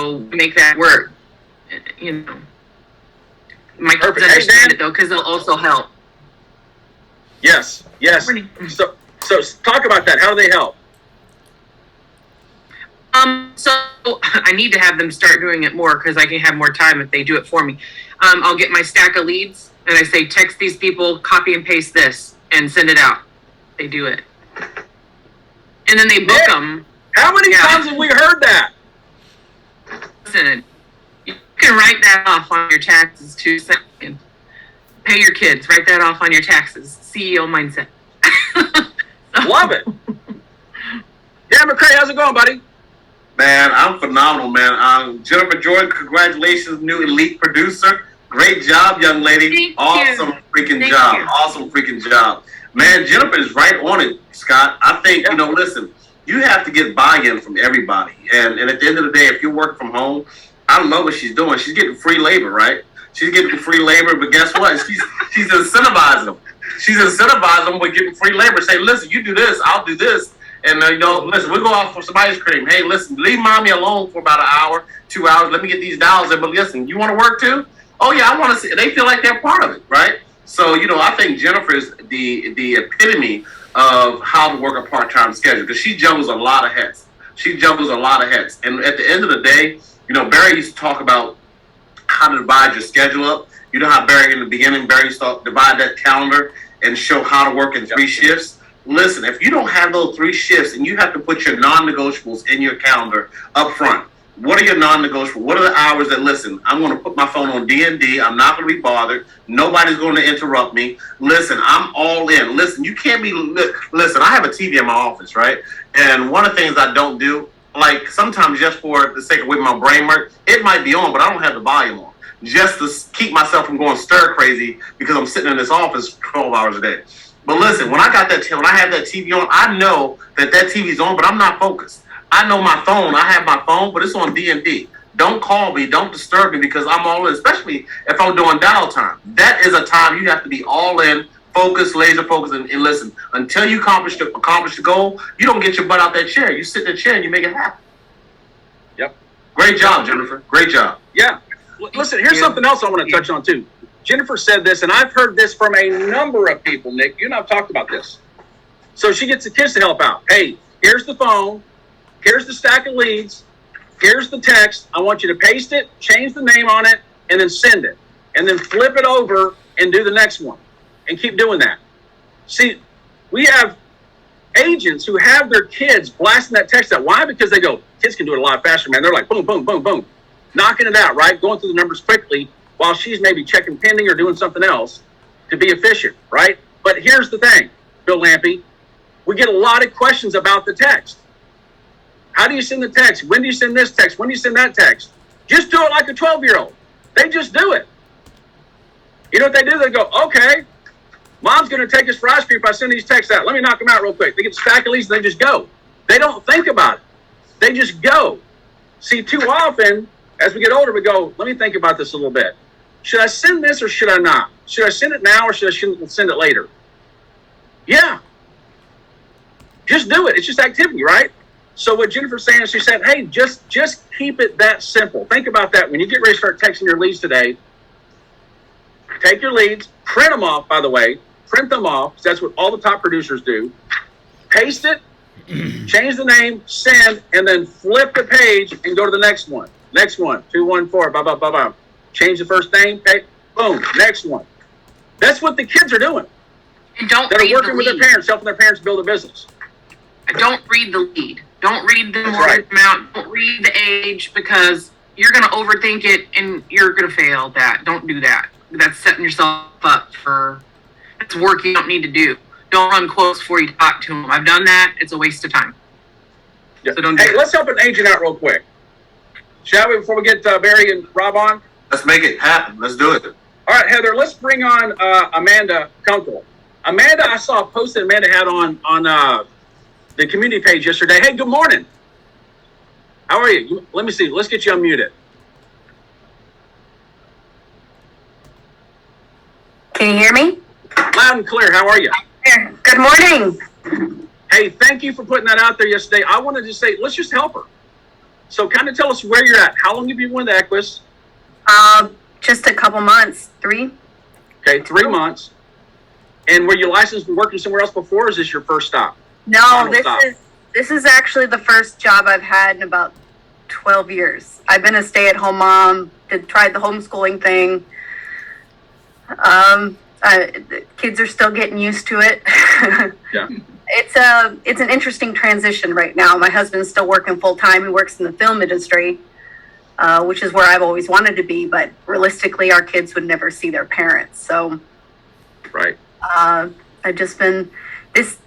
So make that work. You know, my kids Perfect. Hey, understand Dan? it though, because they'll also help. Yes. So talk about that. How do they help? So I need to have them start doing it more because I can have more time if they do it for me. I'll get my stack of leads and I say, text these people, copy and paste this, and send it out. They do it, and then they book them. How many times have we heard that? Listen, you can write that off on your taxes too. Second, pay your kids. Write that off on your taxes. CEO mindset. Love it. Dan McCray, how's it going, buddy? Man, I'm phenomenal, man. Jennifer Jordan, congratulations, new elite producer. Great job, young lady. Awesome freaking job. Man, Jennifer is right on it, Scott. I think, listen, you have to get buy-in from everybody. And at the end of the day, if you're working from home, I love what she's doing. She's getting free labor, right? She's getting free labor, but guess what? She's incentivizing them. She's incentivizing them with getting free labor. Say, listen, you do this, I'll do this. And, listen, we'll go out for some ice cream. Hey, listen, leave mommy alone for about an hour, 2 hours. Let me get these dollars in. But listen, you want to work too? Oh, yeah, I want to see. They feel like they're part of it, right? So, I think Jennifer is the epitome of how to work a part-time schedule because she juggles a lot of heads. And at the end of the day, Barry used to talk about how to divide your schedule up. You know how Barry, in the beginning, used to divide that calendar and show how to work in 3 shifts. Listen, if you don't have those 3 shifts and you have to put your non-negotiables in your calendar up front, what are your non-negotiables? What are the hours that, listen, I'm going to put my phone on D&D. I'm not going to be bothered. Nobody's going to interrupt me. Listen, I'm all in. Listen, you can't be, listen, I have a TV in my office, right? And one of the things I don't do, like sometimes just for the sake of with my brain work, it might be on, but I don't have the volume on. Just to keep myself from going stir crazy because I'm sitting in this office 12 hours a day. But listen, when I have that TV on, I know that TV's on, but I'm not focused. I know my phone. I have my phone, but it's on D&D. Don't call me. Don't disturb me because I'm all in, especially if I'm doing dial time. That is a time you have to be all in, focused, laser focused, and listen. Until you accomplish the goal, you don't get your butt out that chair. You sit in the chair and you make it happen. Yep. Great job, Jennifer. Great job. Yeah. Listen, here's something else I want to touch on, too. Jennifer said this, and I've heard this from a number of people, Nick. You and I have talked about this. So she gets the kids to help out. Hey, here's the phone. Here's the stack of leads. Here's the text. I want you to paste it, change the name on it, and then send it. And then flip it over and do the next one. And keep doing that. See, we have agents who have their kids blasting that text out. Why? Because they go, kids can do it a lot faster, man. They're like, boom, boom, boom, boom. Knocking it out, right? Going through the numbers quickly while she's maybe checking pending or doing something else to be efficient, right? But here's the thing, Bill Lampe. We get a lot of questions about the text. How do you send the text? When do you send this text? When do you send that text? Just do it like a 12-year-old. They just do it. You know what they do? They go, okay, mom's going to take us for ice cream if I send these texts out. Let me knock them out real quick. They get a stack of leads and they just go. They don't think about it. They just go. See, too often, as we get older, we go, let me think about this a little bit. Should I send this or should I not? Should I send it now or should I send it later? Yeah. Just do it. It's just activity, right? So what Jennifer's saying is she said, hey, just keep it that simple. Think about that. When you get ready to start texting your leads today, take your leads, print them off, by the way. Print them off, because that's what all the top producers do. Paste it, change the name, send, and then flip the page and go to the next one. Next one, 214, blah, blah, blah, blah. Change the first name, boom, next one. That's what the kids are doing. And don't that read are working the with lead. their parents, helping their parents build a business. Don't read the lead. Don't read the That's mortgage right. amount. Don't read the age because you're going to overthink it and you're going to fail that. Don't do that. That's setting yourself up for it's work you don't need to do. Don't run quotes before you talk to them. I've done that. It's a waste of time. Yeah. So don't do hey, it. let's help an agent out real quick. Shall we, before we get Barry and Rob on? Let's make it happen. Let's do it. All right, Heather, let's bring on Amanda Kunkel. Amanda, I saw a post that Amanda had on the community page yesterday. Hey, good morning. How are you? Let me see. Let's get you unmuted. Can you hear me? Loud and clear. How are you? Good morning. Hey, thank you for putting that out there yesterday. I wanted to say, let's just help her. So kind of tell us where you're at. How long have you been with Equus? Just a couple months, 3. Okay, 3 months. And were you licensed and working somewhere else before, or is this your first stop? No, Final stop. this is actually the first job I've had in about 12 years. I've been a stay-at-home mom, tried the homeschooling thing. The kids are still getting used to it. Yeah. It's an interesting transition right now. My husband's still working full-time. He works in the film industry, which is where I've always wanted to be, but realistically, our kids would never see their parents. So, Right. I've just been, this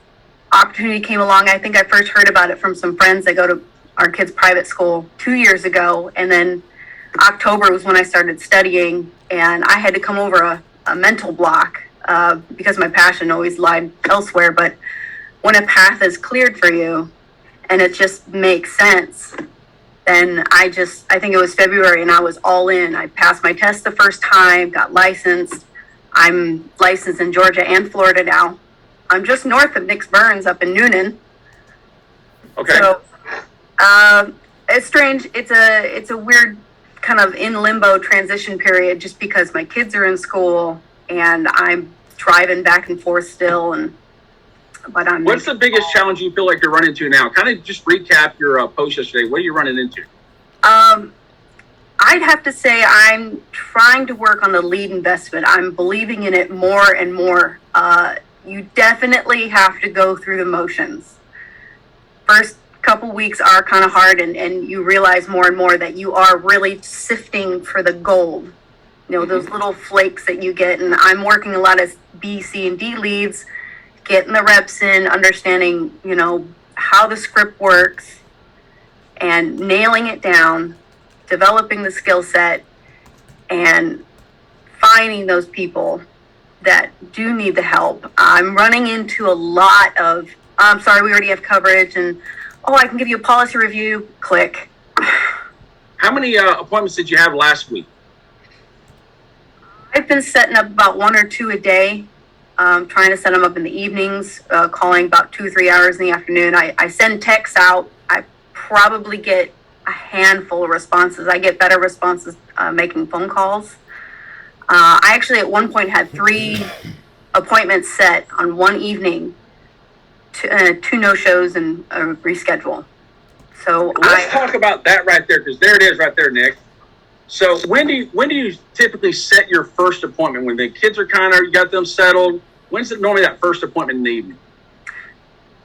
opportunity came along. I think I first heard about it from some friends that go to our kids' private school 2 years ago. And then October was when I started studying, and I had to come over a mental block because my passion always lied elsewhere. But when a path is cleared for you and it just makes sense, then I think it was February and I was all in. I passed my test the first time, got licensed. I'm licensed in Georgia and Florida now. I'm just north of Nick Burns up in Noonan. Okay. So, it's strange. It's a weird kind of in limbo transition period just because my kids are in school and I'm driving back and forth still. But What's the biggest challenge you feel like you're running into now? Kind of just recap your post yesterday. What are you running into? I'd have to say I'm trying to work on the lead investment. I'm believing in it more and more. You definitely have to go through the motions. First couple weeks are kind of hard, and you realize more and more that you are really sifting for the gold. You know, those little flakes that you get. And I'm working a lot as B, C, and D leads, getting the reps in, understanding, you know, how the script works, and nailing it down, developing the skill set, and finding those people that do need the help. I'm running into a lot of, I'm sorry, we already have coverage, and, oh, I can give you a policy review, click. How many appointments did you have last week? I've been setting up about 1 or 2 a day, trying to set them up in the evenings, calling about 2 or 3 hours in the afternoon. I send texts out. I probably get a handful of responses. I get better responses making phone calls. I actually at one point had 3 appointments set on one evening, 2 no-shows and a reschedule. So Let's talk about that right there, because there it is right there, Nick. So when do you typically set your first appointment? When the kids are you got them settled? When's it normally that first appointment in the evening?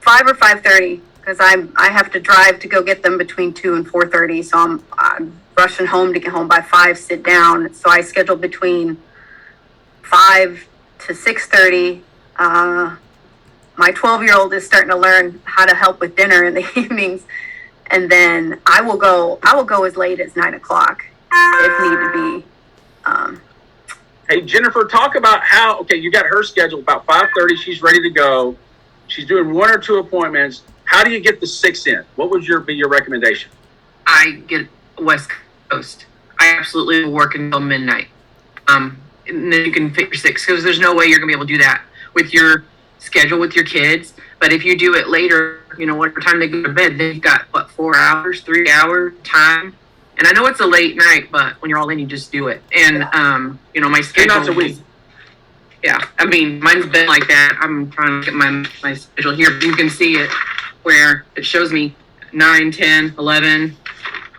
5 or 5:30, because I have to drive to go get them between 2 and 4:30. So I'm rushing home to get home by 5, sit down. So I schedule between 5 to 6:30. My 12-year-old is starting to learn how to help with dinner in the evenings, and then I will go as late as 9 o'clock if need to be. Hey, Jennifer, talk about how, okay, you got her scheduled about 5:30. She's ready to go. She's doing 1 or 2 appointments. How do you get the 6 in? What would be your recommendation? I get West Coast. I absolutely will work until midnight. And then you can fit your 6, because there's no way you're gonna be able to do that with your schedule with your kids. But if you do it later, you know, whatever time they go to bed, then you've got 4 hours, 3 hour time. And I know it's a late night, but when you're all in, you just do it. And you know, my schedule. Nights a week. Yeah, I mean, mine's been like that. I'm trying to get my schedule here. You can see it where it shows me 9, 10, 11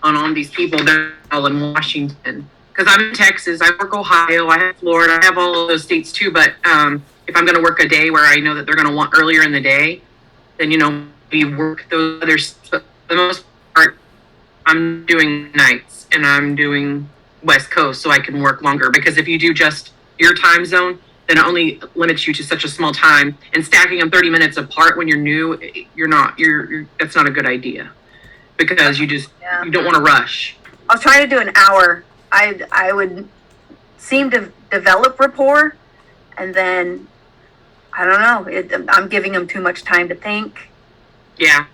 on all these people. They're all in Washington. Because I'm in Texas, I work Ohio, I have Florida, I have all of those states too. But if I'm going to work a day where I know that they're going to want earlier in the day, then, you know, we work those others. But for the most part, I'm doing nights and I'm doing West Coast so I can work longer. Because if you do just your time zone, then it only limits you to such a small time. And stacking them 30 minutes apart when you're new, that's not a good idea. Because you don't want to rush. I was trying to do an hour. I would seem to develop rapport, and then I don't know. I'm giving them too much time to think. Yeah,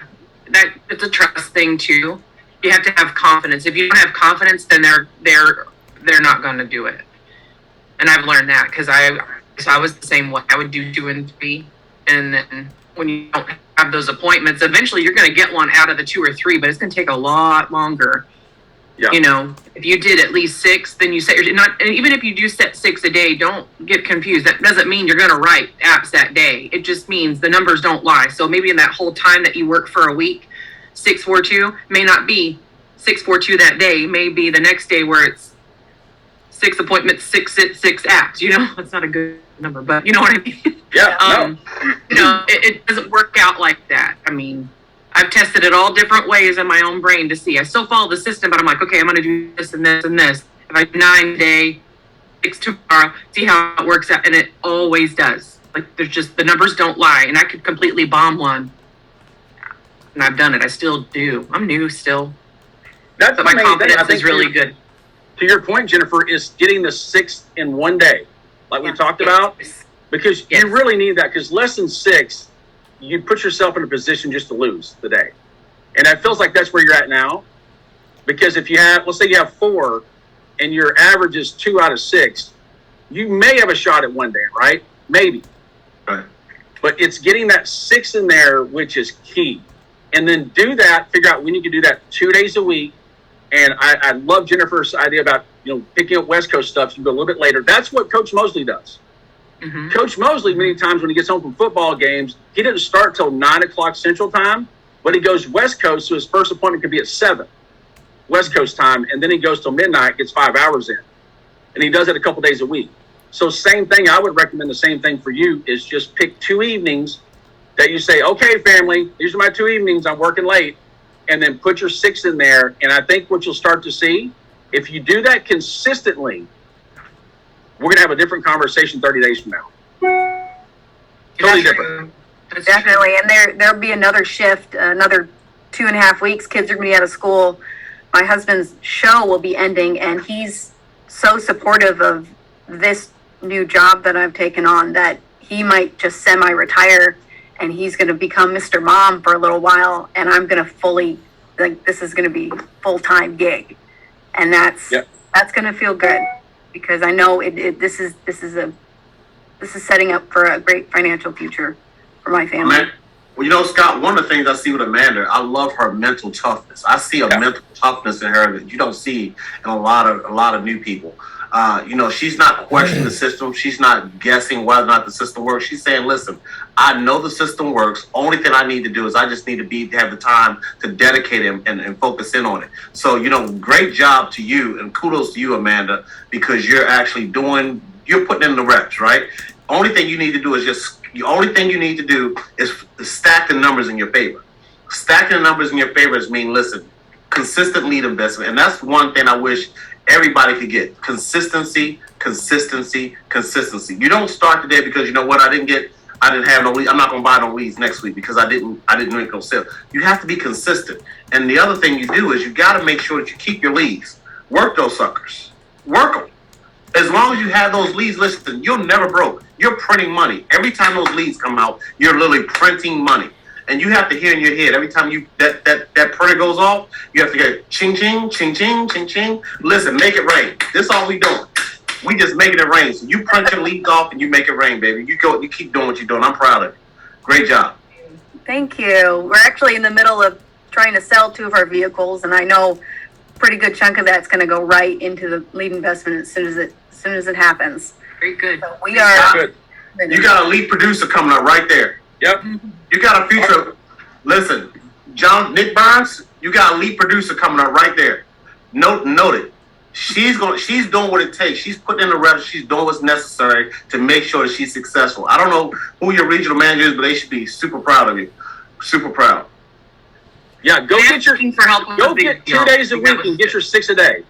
it's a trust thing too. You have to have confidence. If you don't have confidence, then they're not going to do it. And I've learned that because I was the same way. I would do 2 and 3, and then when you don't have those appointments. Eventually you're going to get one out of the 2 or 3, but it's going to take a lot longer. Yeah. You know, if you did at least 6, then you set your, not, and even if you do set 6 a day, don't get confused. That doesn't mean you're going to write apps that day. It just means the numbers don't lie. So maybe in that whole time that you work for a week, 642 may not be 642 that day. Maybe the next day where it's 6 appointments, 6 apps. You know, that's not a good number, but you know what I mean. Yeah. You know, it doesn't work out like that. I mean, I've tested it all different ways in my own brain to see. I still follow the system, but I'm like, okay, I'm going to do this and this and this. If I do 9 today, 6 tomorrow, see how it works out. And it always does. Like, there's just, the numbers don't lie. And I could completely bomb one. And I've done it. I still do. I'm new still. That's But my the main thing. I confidence think is really good. To your point, Jennifer, is getting the 6 in one day, like we talked about, because Yes. you really need that. Because less than 6, you put yourself in a position just to lose the day. And it feels like that's where you're at now. Because if you have, let's say you have 4 and your average is 2 out of 6, you may have a shot at one day, right? Maybe. Right. But it's getting that 6 in there, which is key. And then do that, figure out when you can do that 2 days a week. And I love Jennifer's idea about, you know, picking up West Coast stuff. So you go a little bit later. That's what Coach Mosley does. Mm-hmm. Coach Mosley, many times when he gets home from football games, he doesn't start till 9 o'clock Central Time, but he goes West Coast, so his first appointment could be at 7 West Coast time, and then he goes till midnight, gets 5 hours in. And he does it a couple days a week. So same thing, I would recommend the same thing for you, is just pick 2 evenings that you say, okay, family, these are my 2 evenings, I'm working late, and then put your 6 in there. And I think what you'll start to see, if you do that consistently, we're going to have a different conversation 30 days from now. Totally different. That's Definitely. And there'll be another shift, another 2.5 weeks. Kids are going to be out of school. My husband's show will be ending, and he's so supportive of this new job that I've taken on that he might just semi-retire, and he's going to become Mr. Mom for a little while, and I'm going to fully, like, this is going to be full-time gig. And that's going to feel good, because I know this is setting up for a great financial future for my family. Man, well, you know, Scott, one of the things I see with Amanda, I love her mental toughness. I see a mental toughness in her that you don't see in a lot of new people. You know, she's not questioning the system. She's not guessing whether or not the system works. She's saying, listen, I know the system works. Only thing I need to do is I just need to have the time to dedicate and focus in on it. So, you know, great job to you, and kudos to you, Amanda, because you're actually you're putting in the reps, right? Only thing you need to do is stack the numbers in your favor. Stacking the numbers in your favor mean, listen, consistent lead investment. And that's one thing I wish everybody could get. Consistency. You don't start the day because, you know what, I didn't have no leads. I'm not going to buy no leads next week because I didn't make no sales. You have to be consistent. And the other thing you do is you got to make sure that you keep your leads. Work those suckers. Work them. As long as you have those leads listed, you're never broke. You're printing money. Every time those leads come out, you're literally printing money. And you have to hear in your head, every time that printer goes off, you have to go ching, ching, ching, ching, ching, ching. Listen, make it rain. This is all we doing. We just making it rain. So you print your leads off and you make it rain, baby. You keep doing what you're doing. I'm proud of you. Great job. Thank you. We're actually in the middle of trying to sell 2 of our vehicles, and I know a pretty good chunk of that's going to go right into the lead investment as soon as it happens. very good. So we are Good. You got a lead producer coming up right there. Yep. You got a future. Listen, Nick Burns, you got a lead producer coming up right there. Note it. She's doing what it takes. She's putting in the reps. She's doing what's necessary to make sure that she's successful. I don't know who your regional manager is, but they should be super proud of you. Super proud. Yeah, go get 2 days a week and get your 6 a day.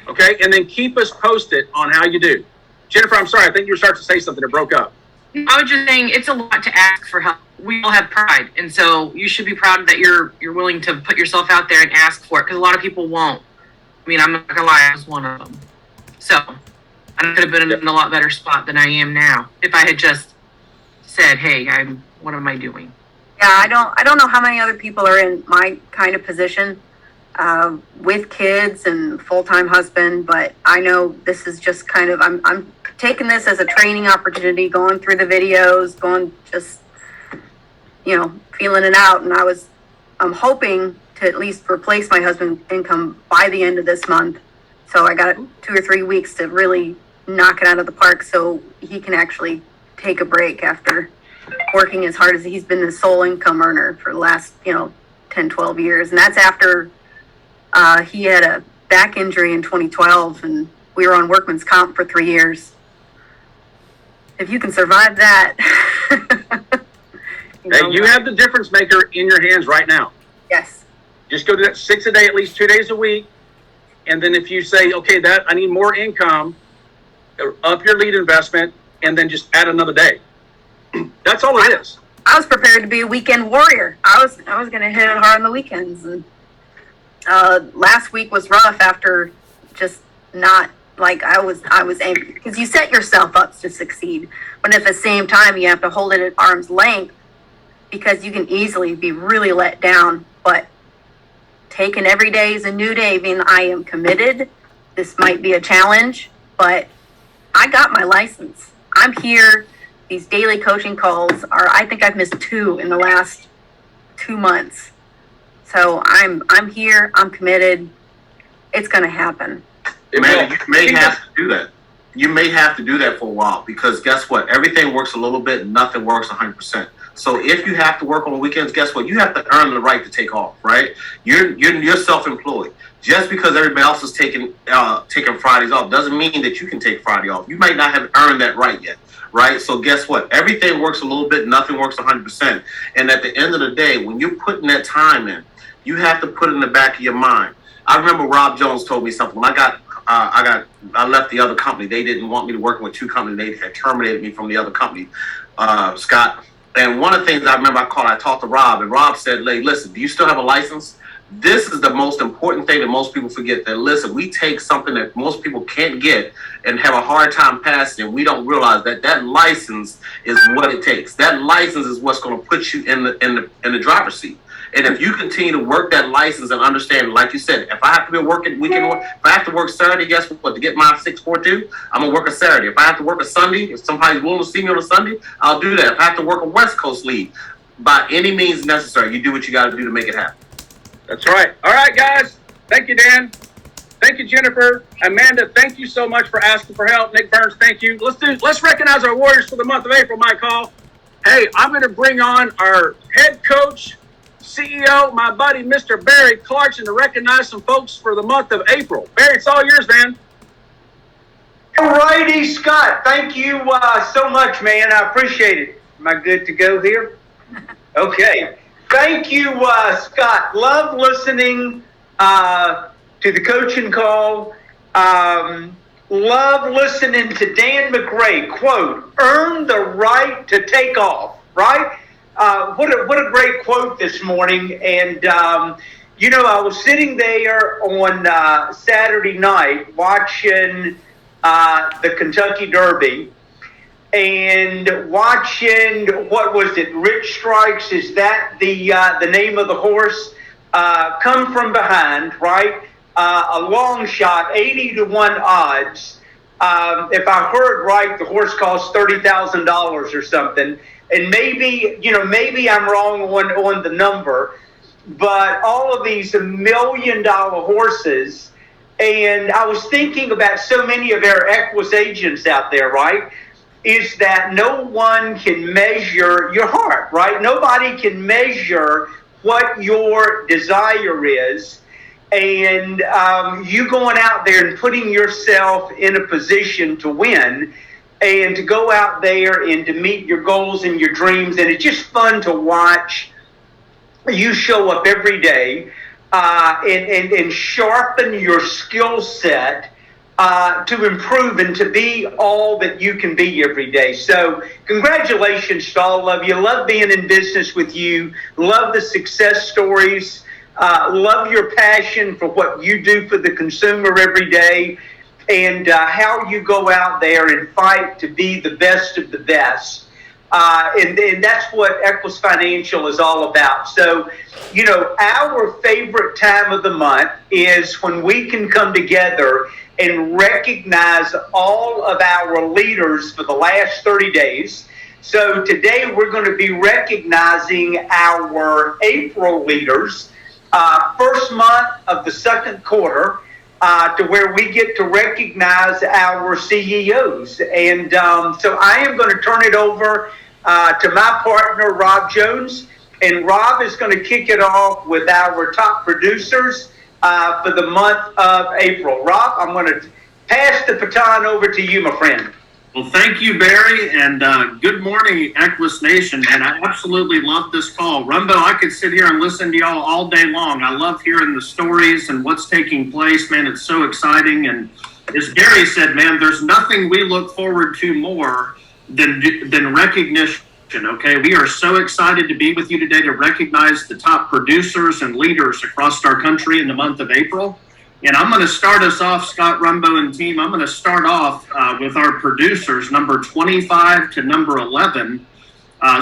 Okay, and then keep us posted on how you do. Jennifer, I'm sorry. I think you were starting to say something that broke up. I was just saying it's a lot to ask for help. We all have pride, and so you should be proud that you're willing to put yourself out there and ask for it, because a lot of people won't. I mean, I'm not gonna lie, I was one of them. So I could have been in a lot better spot than I am now if I had just said, "Hey, what am I doing?" Yeah, I don't know how many other people are in my kind of position with kids and full-time husband, but I know this is just kind of, I'm taking this as a training opportunity, going through the videos, feeling it out, and I'm hoping to at least replace my husband's income by the end of this month. So I got 2 or 3 weeks to really knock it out of the park so he can actually take a break after working as hard as he's been the sole income earner for the last, 10, 12 years. And that's after he had a back injury in 2012 and we were on workman's comp for 3 years. If you can survive that, you have the difference maker in your hands right now. Yes. Just go to that 6 a day, at least 2 days a week. And then if you say, okay, I need more income, up your lead investment, and then just add another day. That's all it is. I was prepared to be a weekend warrior. I was going to hit it hard on the weekends. And last week was rough after just not like I was angry because you set yourself up to succeed, but at the same time you have to hold it at arm's length because you can easily be really let down. But taking every day is a new day. I mean, I am committed. This might be a challenge, but I got my license. I'm here. These daily coaching calls I think I've missed 2 in the last 2 months. So I'm here. I'm committed. It's going to happen. Man, you may have to do that. You may have to do that for a while because guess what? Everything works a little bit. Nothing works 100%. So if you have to work on the weekends, guess what? You have to earn the right to take off, right? You're self-employed. Just because everybody else is taking Fridays off doesn't mean that you can take Friday off. You might not have earned that right yet, right? So guess what? Everything works a little bit. Nothing works 100%. And at the end of the day, when you're putting that time in, you have to put it in the back of your mind. I remember Rob Jones told me something. When I left the other company. They didn't want me to work with 2 companies. They had terminated me from the other company, Scott. And one of the things I remember I talked to Rob, and Rob said, "Hey, listen, do you still have a license?" This is the most important thing that most people forget. That listen, we take something that most people can't get and have a hard time passing, and we don't realize that license is what it takes. That license is what's going to put you in the driver's seat. And if you continue to work that license and understand, like you said, if I have to be working weekend work, if I have to work Saturday, guess what? To get my 642, I'm gonna work a Saturday. If I have to work a Sunday, if somebody's willing to see me on a Sunday, I'll do that. If I have to work a West Coast league, by any means necessary, you do what you got to do to make it happen. That's right. All right, guys. Thank you, Dan. Thank you, Jennifer. Amanda, thank you so much for asking for help. Nick Burns, thank you. Let's recognize our warriors for the month of April, Mike Hall. Hey, I'm going to bring on our head coach, CEO, my buddy, Mr. Barry Clarkson, to recognize some folks for the month of April. Barry, it's all yours, man. All righty, Scott. Thank you so much, man. I appreciate it. Am I good to go here? Okay. Thank you, Scott. Love listening to the coaching call. Love listening to Dan McRae, quote, "Earn the right to take off," right? What a great quote this morning. And, I was sitting there on Saturday night watching the Kentucky Derby and watching, what was it, Rich Strikes, is that the name of the horse? Come from behind, right? A long shot, 80-1 odds. If I heard right, the horse cost $30,000 or something. And maybe I'm wrong on the number, but all of these $1 million horses. And I was thinking about so many of our Equus agents out there, right? Is that no one can measure your heart, right? Nobody can measure what your desire is. And you going out there and putting yourself in a position to win and to go out there and to meet your goals and your dreams. And it's just fun to watch you show up every day and sharpen your skill set to improve and to be all that you can be every day. So congratulations to all of you. Love being in business with you. Love the success stories. Love your passion for what you do for the consumer every day, and how you go out there and fight to be the best of the best. And that's what Equus Financial is all about. So, our favorite time of the month is when we can come together and recognize all of our leaders for the last 30 days. So today we're going to be recognizing our April leaders, first month of the second quarter, to where we get to recognize our CEOs. And so I am going to turn it over to my partner, Rob Jones. And Rob is going to kick it off with our top producers for the month of April. Rob, I'm going to pass the baton over to you, my friend. Well, thank you, Barry, and good morning, Equus Nation, man. I absolutely love this call. Rumbo, I could sit here and listen to y'all all day long. I love hearing the stories and what's taking place, man. It's so exciting, and as Barry said, man, there's nothing we look forward to more than recognition, okay? We are so excited to be with you today to recognize the top producers and leaders across our country in the month of April. And I'm going to start us off, Scott Rumbo and team. I'm going to start off with our producers, number 25 to number 11.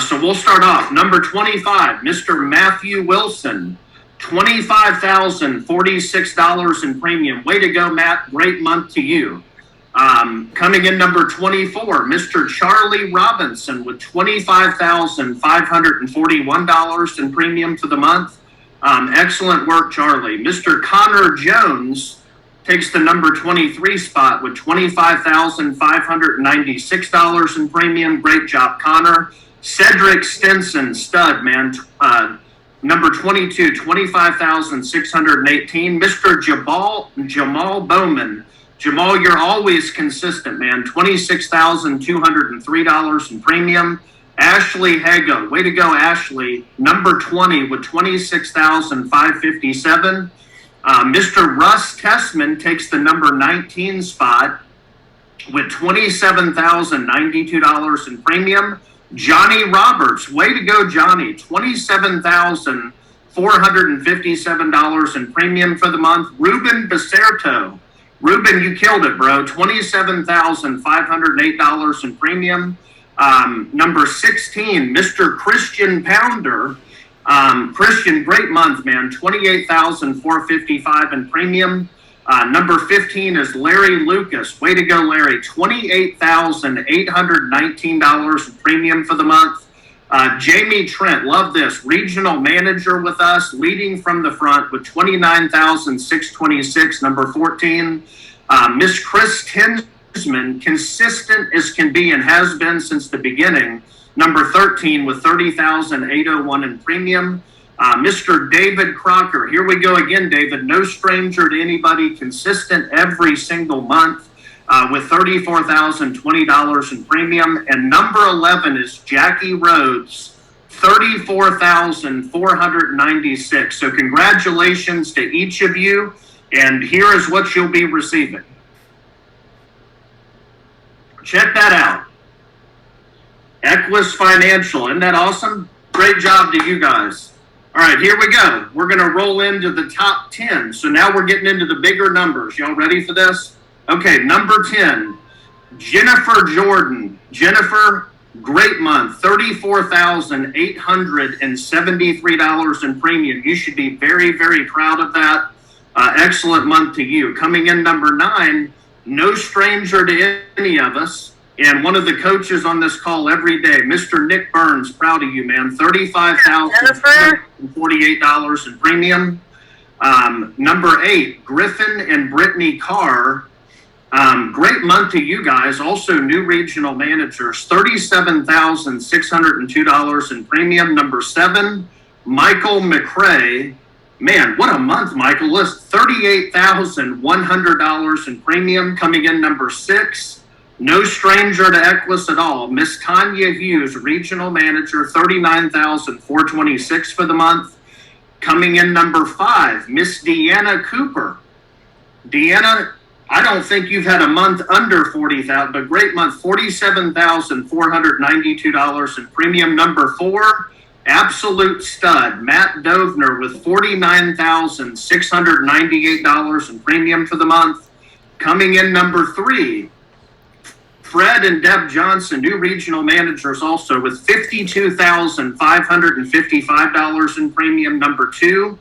So we'll start off. Number 25, Mr. Matthew Wilson, $25,046 in premium. Way to go, Matt. Great month to you. Coming in number 24, Mr. Charlie Robinson with $25,541 in premium for the month. Excellent work, Charlie. Mr. Connor Jones takes the number 23 spot with $25,596 in premium. Great job, Connor. Cedric Stinson, stud, man. Number 22, $25,618. Mr. Jamal Bowman. Jamal, you're always consistent, man. $26,203 in premium. Ashley Hago, way to go, Ashley. Number 20 with $26,557. Mr. Russ Tessman takes the number 19 spot with $27,092 in premium. Johnny Roberts, way to go, Johnny. $27,457 in premium for the month. Ruben Becerto. Ruben, you killed it, bro. $27,508 in premium. Number 16, Mr. Christian Pounder. Christian, great month, man. $28,455 in premium. Number 15 is Larry Lucas. Way to go, Larry. $28,819 in premium for the month. Jamie Trent, love this. Regional manager with us, leading from the front with $29,626. Number 14, Miss Chris Tinsman, consistent as can be and has been since the beginning. Number 13 with $30,801 in premium. Mr. David Crocker, here we go again, David. No stranger to anybody, consistent every single month with $34,020 in premium. And number 11 is Jackie Rhodes, $34,496. So congratulations to each of you. And here is what you'll be receiving. Check that out. Equus Financial. Isn't that awesome? Great job to you guys. All right, here we go. We're going to roll into the top 10. So now we're getting into the bigger numbers. Y'all ready for this? Okay, number 10, Jennifer Jordan. Jennifer, great month. $34,873 in premium. You should be very, very proud of that. Excellent month to you. Coming in number 9, no stranger to any of us, and one of the coaches on this call every day, Mr. Nick Burns, proud of you, man. $35,048 in premium. Number 8, Griffin and Brittany Carr. Great month to you guys. Also new regional managers, $37,602 in premium. Number 7, Michael McRae. Man, what a month, Michael. List $38,100 in premium. Coming in number 6, no stranger to Equus at all, Miss Tanya Hughes, regional manager, $39,426 for the month. Coming in number 5, Miss Deanna Cooper. Deanna, I don't think you've had a month under 40,000, but great month, $47,492 in premium. Number 4, absolute stud, Matt Dovner with $49,698 in premium for the month. Coming in number 3, Fred and Deb Johnson, new regional managers also with $52,555 in premium. Number 2,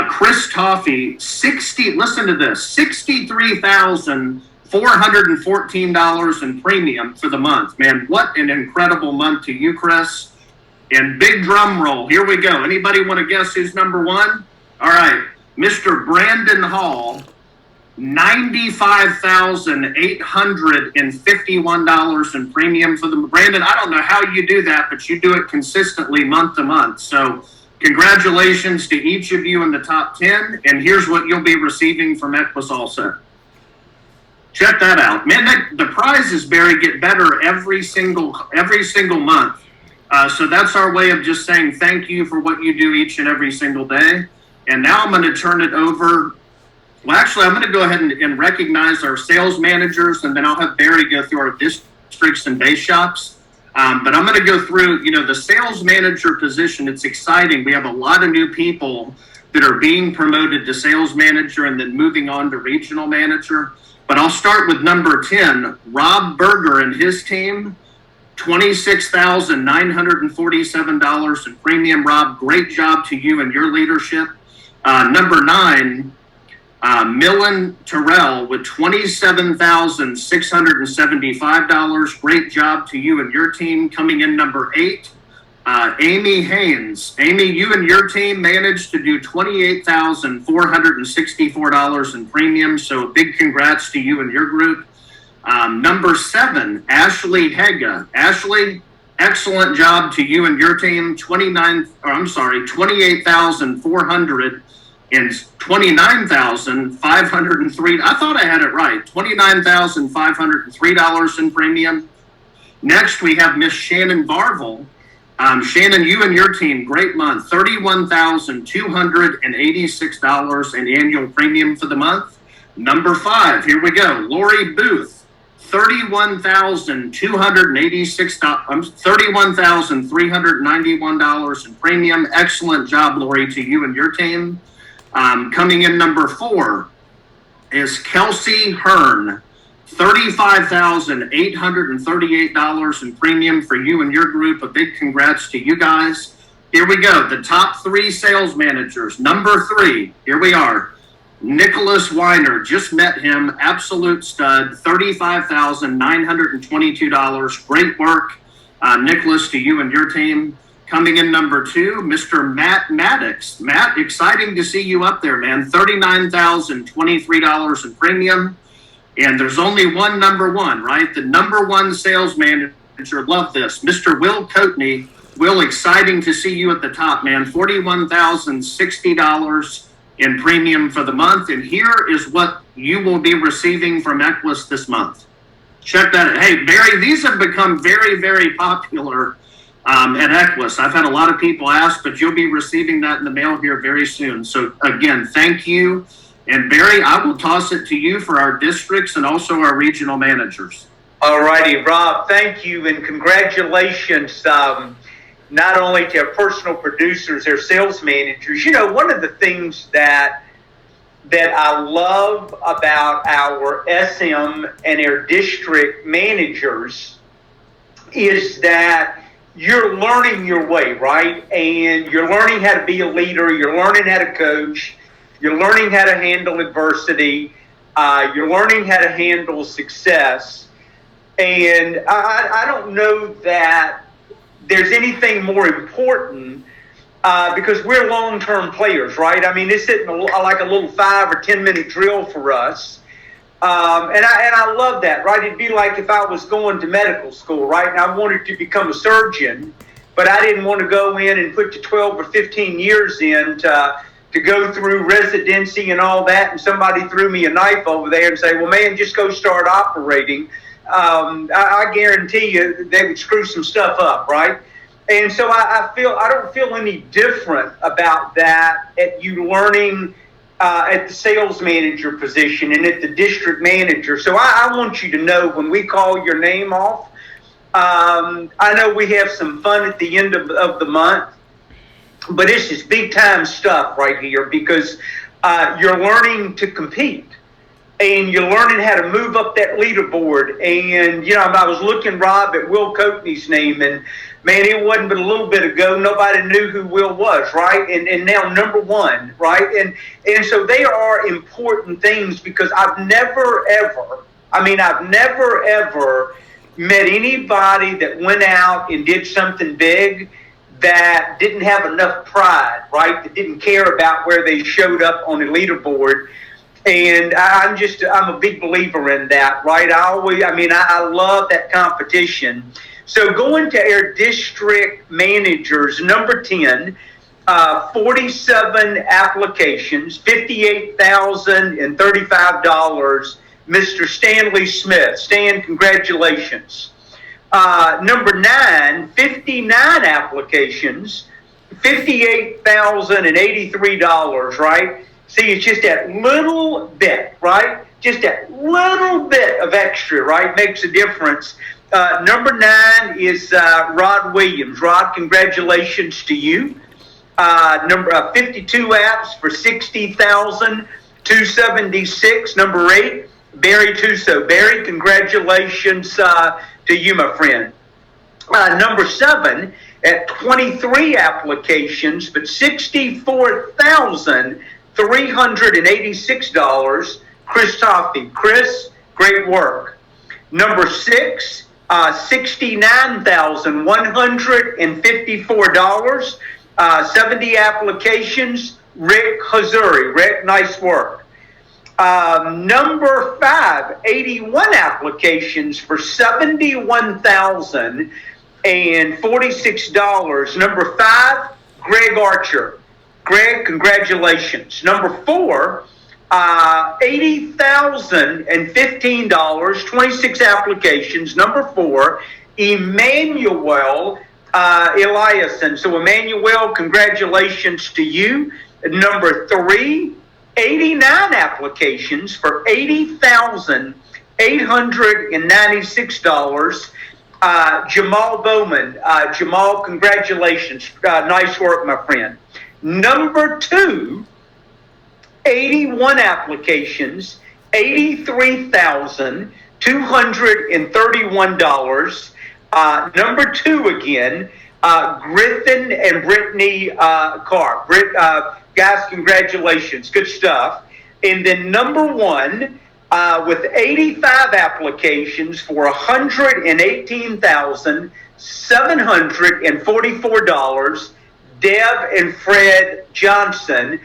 Chris Toffey, listen to this, $63,000 $414 in premium for the month. Man, what an incredible month to you, Chris. And big drum roll. Here we go. Anybody want to guess who's number one? All right. Mr. Brandon Hall, $95,851 in premium for the Brandon. I don't know how you do that, but you do it consistently month to month. So congratulations to each of you in the top 10. And here's what you'll be receiving from Equus also. Check that out, man. The prizes, Barry, get better every single month. So that's our way of just saying thank you for what you do each and every single day. And now I'm going to turn it over. Well, actually, I'm going to go ahead and recognize our sales managers, and then I'll have Barry go through our districts and base shops. But I'm going to go through, the sales manager position. It's exciting. We have a lot of new people that are being promoted to sales manager and then moving on to regional manager. But I'll start with number 10, Rob Berger and his team, $26,947 in premium. Rob, great job to you and your leadership. Number 9, Millen Terrell with $27,675. Great job to you and your team. Coming in number 8, Amy Haynes. Amy, you and your team managed to do $28,464 in premium. So big congrats to you and your group. Number 7, Ashley Hega. Ashley, excellent job to you and your team. $28,400 and $29,503. I thought I had it right. $29,503 in premium. Next, we have Miss Shannon Barville. Shannon, you and your team, great month. $31,286 in annual premium for the month. Number 5, here we go. Lori Booth. $31,391 in premium. Excellent job, Lori, to you and your team. Coming in number 4 is Kelsey Hearn. $35,838 in premium for you and your group. A big congrats to you guys. Here we go. The top 3 sales managers. Number 3, here we are. Nicholas Weiner, just met him, absolute stud, $35,922. Great work, Nicholas, to you and your team. Coming in number 2, Mr. Matt Maddox. Matt, exciting to see you up there, man. $39,023 in premium. And there's only one number 1, right? The number 1 sales manager, love this, Mr. Will Coatney. Will, exciting to see you at the top, man. $41,060 in premium for the month. And here is what you will be receiving from Equus this month. Check that out. Hey, Barry, these have become very, very popular at Equus. I've had a lot of people ask, but you'll be receiving that in the mail here very soon. So again, thank you. And Barry, I will toss it to you for our districts and also our regional managers. All righty, Rob, thank you and congratulations. Not only to our personal producers, their sales managers. One of the things that I love about our SM and our district managers is that you're learning your way, right? And you're learning how to be a leader. You're learning how to coach. You're learning how to handle adversity. You're learning how to handle success. And I don't know that there's anything more important because we're long-term players, right? I mean, this isn't like a little 5 or 10 minute drill for us. And I love that, right? It'd be like if I was going to medical school, right? And I wanted to become a surgeon, but I didn't want to go in and put the 12 or 15 years in to go through residency and all that. And somebody threw me a knife over there and say, well, man, just go start operating. I guarantee you they would screw some stuff up, right? And so I don't feel any different about that at you learning at the sales manager position and at the district manager. So I want you to know when we call your name off, I know we have some fun at the end of the month, but this is big time stuff right here because you're learning to compete. And you're learning how to move up that leaderboard. And, I was looking, Rob, at Will Coatney's name. And, man, it wasn't but a little bit ago. Nobody knew who Will was, right? And now number 1, right? And so they are important things because I've never, ever I mean, I've never, ever met anybody that went out and did something big that didn't have enough pride, right? That didn't care about where they showed up on the leaderboard. And I'm a big believer in that, right? I love that competition. So going to our district managers, number 10, 47 applications, $58,035, Mr. Stanley Smith. Stan, congratulations. Number 9, 59 applications, $58,083, right? See, it's just that little bit, right? Just that little bit of extra, right? Makes a difference. Number 9 is Rod Williams. Rod, congratulations to you. Number 52 apps for $60,276. Number 8, Barry Tuso. Barry, congratulations to you, my friend. Number 7 at 23 applications, but $64,386. Chris Toffey. Chris, great work. Number 6, $69,154. 70 applications. Rick Hazuri. Rick, nice work. Number 5, 81 applications for $71,046. Number 5, Greg Archer. Greg, congratulations. Number 4, $80,015, 26 applications. Number 4, Emmanuel Eliason. So Emmanuel, congratulations to you. Number 3, 89 applications for $80,896. Jamal Bowman. Jamal, congratulations. Nice work, my friend. Number 2, 81 applications, $83,231. Number 2 again, Griffin and Brittany Carr. Guys, congratulations. Good stuff. And then number 1, with 85 applications for $118,744, Deb and Fred Johnson.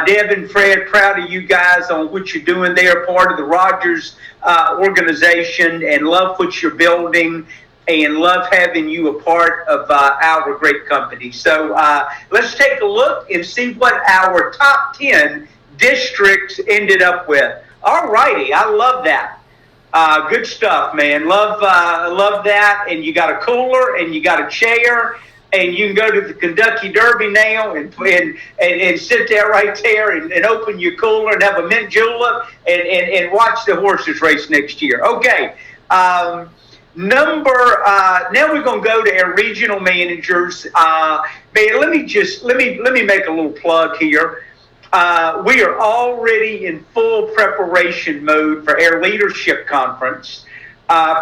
Deb and Fred, proud of you guys on what you're doing. They are part of the Rogers organization and love what you're building and love having you a part of our great company. So let's take a look and see what our top 10 districts ended up with. All righty, I love that. Good stuff, man. Love that. And you got a cooler and you got a chair. And you can go to the Kentucky Derby now and sit there right there and open your cooler and have a mint julep and watch the horses race next year. Okay. Now we're going to go to our regional managers. Man, let me make a little plug here. We are already in full preparation mode for our leadership conference.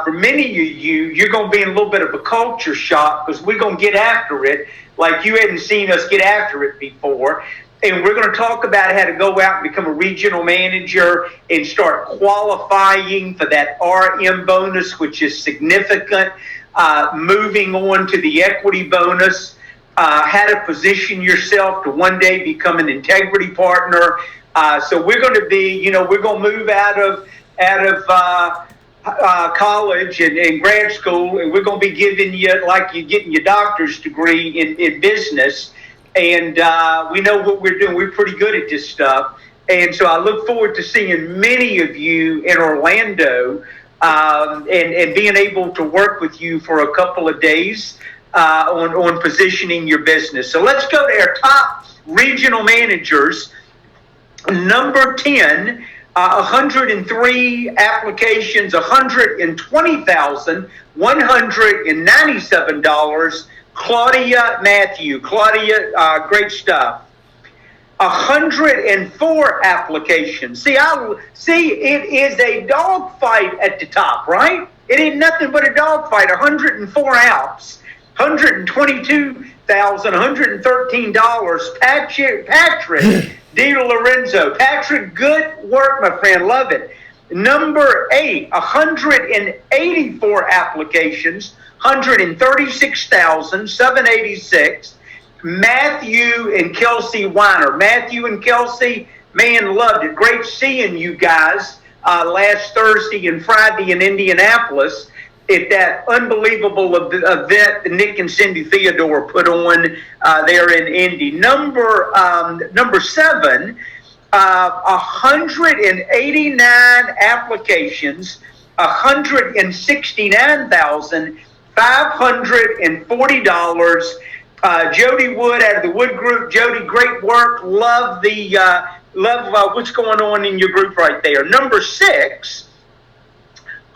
For many of you, you're going to be in a little bit of a culture shock because we're going to get after it like you hadn't seen us get after it before. And we're going to talk about how to go out and become a regional manager and start qualifying for that RM bonus, which is significant. Moving on to the equity bonus, how to position yourself to one day become an integrity partner. So we're going to be, we're going to move out of college and grad school, and we're going to be giving you, like you're getting your doctor's degree in business. And we know what we're doing. We're pretty good at this stuff. And so I look forward to seeing many of you in Orlando and being able to work with you for a couple of days on positioning your business. So let's go to our top regional managers. Number 10, 103 applications, $120,197. Claudia Matthew. Claudia, great stuff. 104 applications. See, it is a dogfight at the top, right? It ain't nothing but a dogfight. 104 apps, $122,113. Patrick Di Lorenzo. Patrick, good work, my friend. Love it. Number 8, 184 applications, 136,786. Matthew and Kelsey Weiner. Matthew and Kelsey, man, loved it. Great seeing you guys last Thursday and Friday in Indianapolis at that unbelievable event that Nick and Cindy Theodore put on there in Indy. Number 7, 189 applications, $169,540. Jody Wood out of the Wood Group. Jody, great work. Love what's going on in your group right there. Number 6,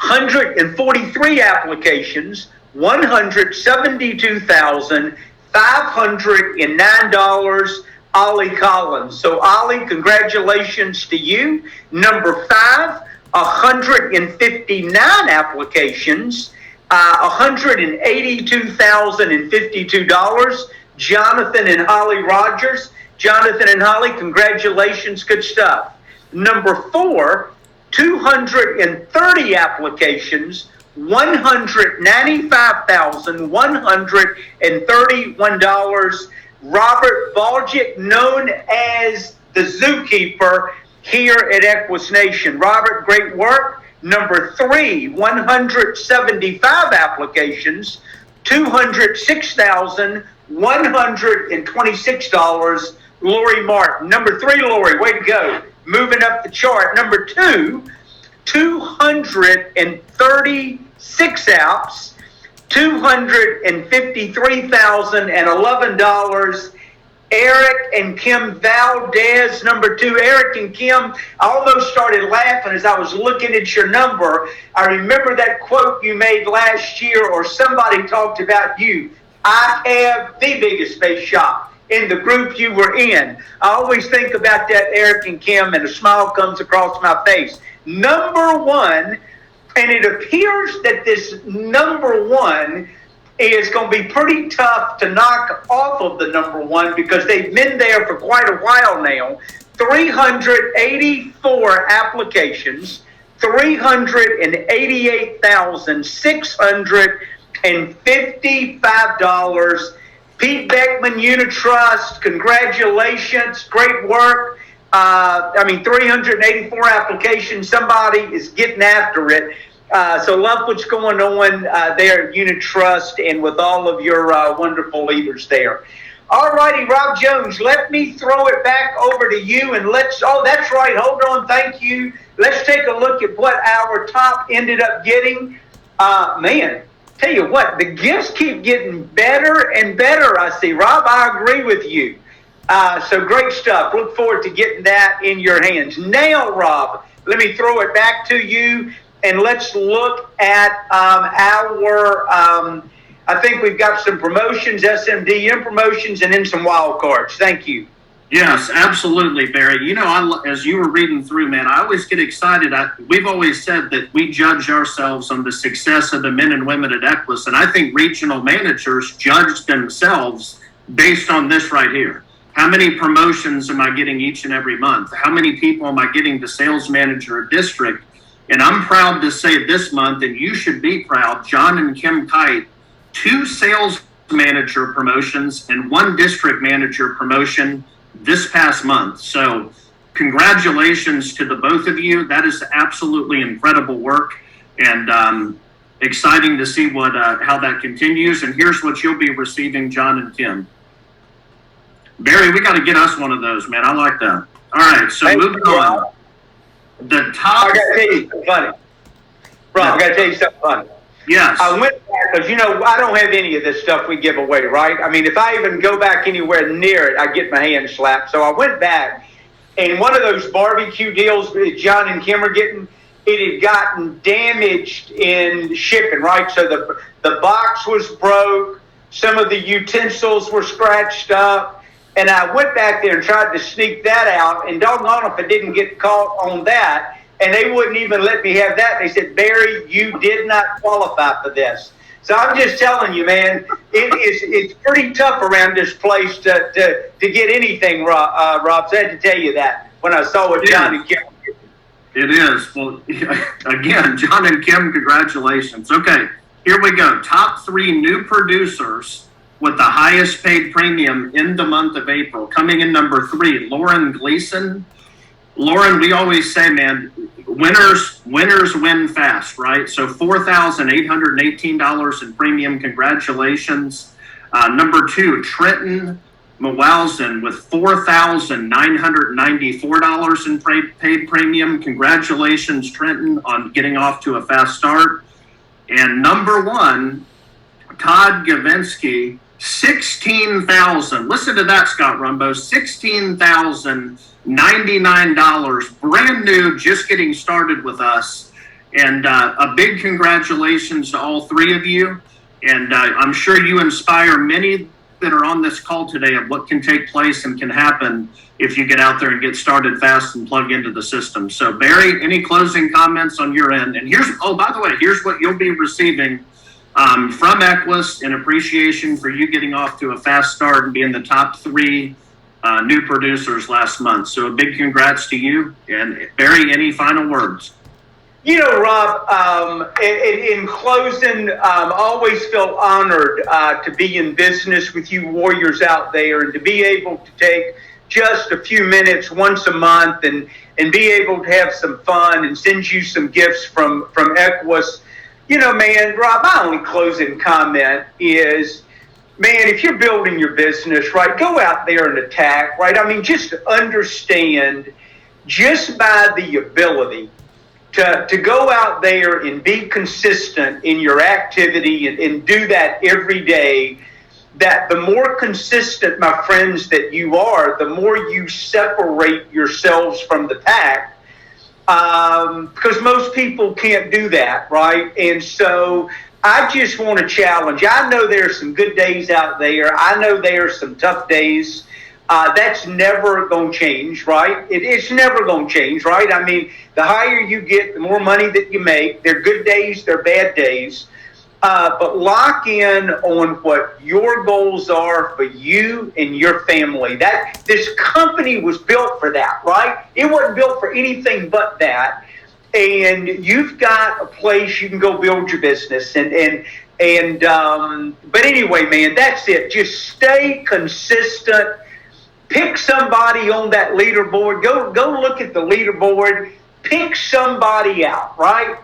143 applications, $172,509. Ollie Collins. So Ollie, congratulations to you. Number 5, 159 applications, $182,052. Jonathan and Holly Rogers. Jonathan and Holly, congratulations. Good stuff. Number 4, 230 applications, $195,131. Robert Baljic, known as the Zookeeper here at Equus Nation. Robert, great work. Number 3, 175 applications, $206,126. Lori Martin. Number 3, Lori, way to go. Moving up the chart. Number 2, 236 apps, $253,011. Eric and Kim Valdez, number 2. Eric and Kim, I almost started laughing as I was looking at your number. I remember that quote you made last year, or somebody talked about you. I have the biggest space shop in the group you were in. I always think about that, Eric and Kim, and a smile comes across my face. Number 1, and it appears that this number 1 is going to be pretty tough to knock off of the number 1 because they've been there for quite a while now. 384 applications, $388,655. Pete Beckman, Unitrust, congratulations, great work. 384 applications, somebody is getting after it. So love what's going on there at Unitrust and with all of your wonderful leaders there. All righty, Rob Jones, let me throw it back over to you and that's right, hold on, thank you. Let's take a look at what our top ended up getting. Man, tell you what, the gifts keep getting better and better, I see. Rob, I agree with you. So great stuff. Look forward to getting that in your hands. Now, Rob, let me throw it back to you. And let's look at I think we've got some promotions, SMDM promotions, and then some wild cards. Thank you. Yes, absolutely, Barry. You know, as you were reading through, man, I always get excited. We've always said that we judge ourselves on the success of the men and women at Equus, and I think regional managers judge themselves based on this right here. How many promotions am I getting each and every month? How many people am I getting to sales manager or district? And I'm proud to say this month, and you should be proud, John and Kim Kite, 2 sales manager promotions and 1 district manager promotion this past month. So congratulations to the both of you. That is absolutely incredible work, and exciting to see how that continues. And here's what you'll be receiving, John and Kim. Barry, we got to get us one of those, man. I like that. All right, so moving on. The top. I got to tell you something funny. Rob, I got to tell you something funny. Yes. I went back because, I don't have any of this stuff we give away, right? I mean, if I even go back anywhere near it, I get my hand slapped. So I went back, and one of those barbecue deals that John and Kim are getting, it had gotten damaged in shipping, right? So the box was broke. Some of the utensils were scratched up. And I went back there and tried to sneak that out, and doggone if I didn't get caught on that, and they wouldn't even let me have that. They said, Barry, you did not qualify for this. So I'm just telling you, man, it's pretty tough around this place to get anything, Rob. So I had to tell you that when I saw what John and Kim did. It is. Well, again, John and Kim, congratulations. Okay, here we go. Top 3 new producers with the highest paid premium in the month of April. Coming in number 3, Lauren Gleason. Lauren, we always say, man, winners win fast, right? So $4,818 in premium. Congratulations. Number 2, Trenton Mawalson with $4,994 in paid premium. Congratulations, Trenton, on getting off to a fast start. And number 1, Todd Gavinsky, $16,000. Listen to that, Scott Rumbo. $16,099, brand new, just getting started with us. And a big congratulations to all 3 of you. And I'm sure you inspire many that are on this call today of what can take place and can happen if you get out there and get started fast and plug into the system. So Barry, any closing comments on your end? And here's, oh, by the way, here's what you'll be receiving from Equus in appreciation for you getting off to a fast start and being the top 3 new producers last month. So a big congrats to you. And Barry, any final words? You know, Rob, in closing, I always feel honored to be in business with you warriors out there and to be able to take just a few minutes once a month and be able to have some fun and send you some gifts from Equus. You know, man, Rob, my only closing comment is, man, if you're building your business, right, go out there and attack, right? I mean, just understand just by the ability to go out there and be consistent in your activity and do that every day, that the more consistent, my friends, that you are, the more you separate yourselves from the pack, because most people can't do that, right? And so I just want to challenge. I know there's some good days out there. I know there's some tough days. That's never going to change, right? It's never going to change, right? I mean, the higher you get, the more money that you make. There are good days, there are bad days. But lock in on what your goals are for you and your family. That this company was built for that, right? It wasn't built for anything but that. And you've got a place you can go build your business. But anyway, man, that's it. Just stay consistent. Pick somebody on that leaderboard. Go look at the leaderboard. Pick somebody out, right?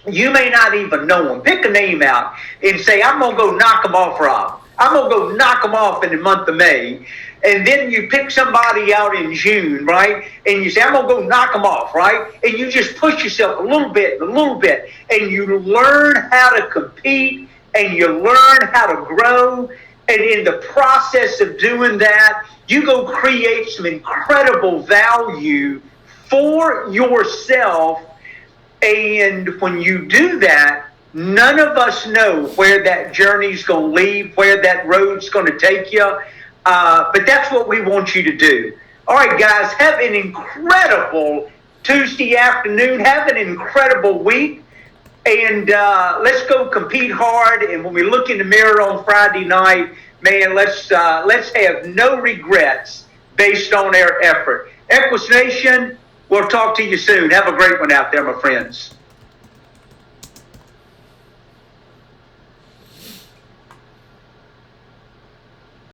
You may not even know them. Pick a name out and say, I'm going to go knock them off, Rob. I'm going to go knock them off in the month of May. And then you pick somebody out in June, right? And you say, I'm going to go knock them off, right? And you just push yourself a little bit. And you learn how to compete and you learn how to grow. And in the process of doing that, you go create some incredible value for yourself. And when you do that, none of us know where that journey's going to lead, where that road's going to take you. But that's what we want you to do. All right, guys, have an incredible Tuesday afternoon. Have an incredible week. And let's go compete hard. And when we look in the mirror on Friday night, man, let's have no regrets based on our effort. Equus Nation, we'll talk to you soon. Have a great one out there, my friends.